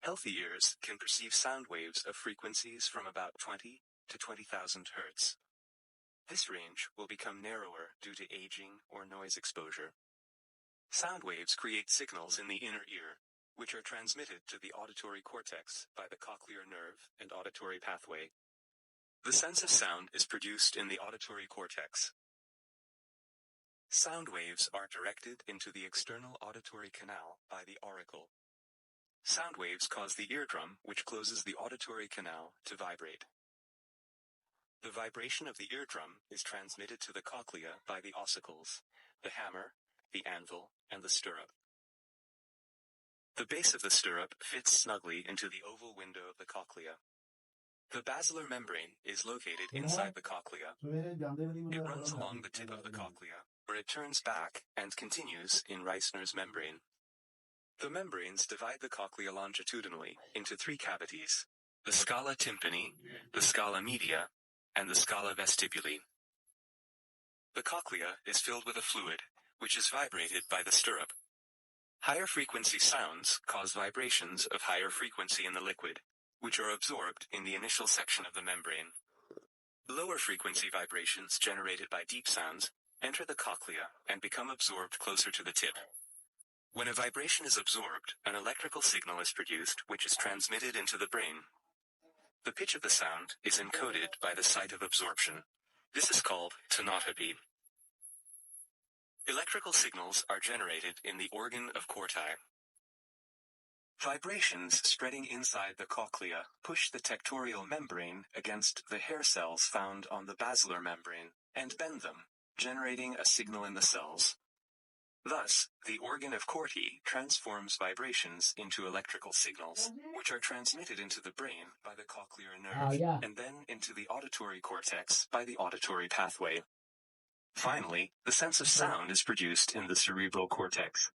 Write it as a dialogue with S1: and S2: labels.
S1: Healthy ears can perceive sound waves of frequencies from about 20 to 20,000 Hz. This range will become narrower due to aging or noise exposure. Sound waves create signals in the inner ear, which are transmitted to the auditory cortex by the cochlear nerve and auditory pathway. The sense of sound is produced in the auditory cortex. Sound waves are directed into the external auditory canal by the auricle. Sound waves cause the eardrum, which closes the auditory canal, to vibrate. The vibration of the eardrum is transmitted to the cochlea by the ossicles, the hammer, the anvil, and the stirrup. The base of the stirrup fits snugly into the oval window of the cochlea. The basilar membrane is located inside the cochlea. It runs along the tip of the cochlea, where it turns back and continues in Reissner's membrane. The membranes divide the cochlea longitudinally into three cavities: the scala tympani, the scala media, and the scala vestibuli. The cochlea is filled with a fluid, which is vibrated by the stirrup. Higher frequency sounds cause vibrations of higher frequency in the liquid, which are absorbed in the initial section of the membrane. Lower frequency vibrations generated by deep sounds enter the cochlea and become absorbed closer to the tip. When a vibration is absorbed, an electrical signal is produced which is transmitted into the brain. The pitch of the sound is encoded by the site of absorption. This is called tonotopy. Electrical signals are generated in the organ of Corti. Vibrations spreading inside the cochlea push the tectorial membrane against the hair cells found on the basilar membrane, and bend them, generating a signal in the cells. Thus, the organ of Corti transforms vibrations into electrical signals, which are transmitted into the brain by the cochlear nerve, and then into the auditory cortex by the auditory pathway. Finally, the sense of sound is produced in the cerebral cortex.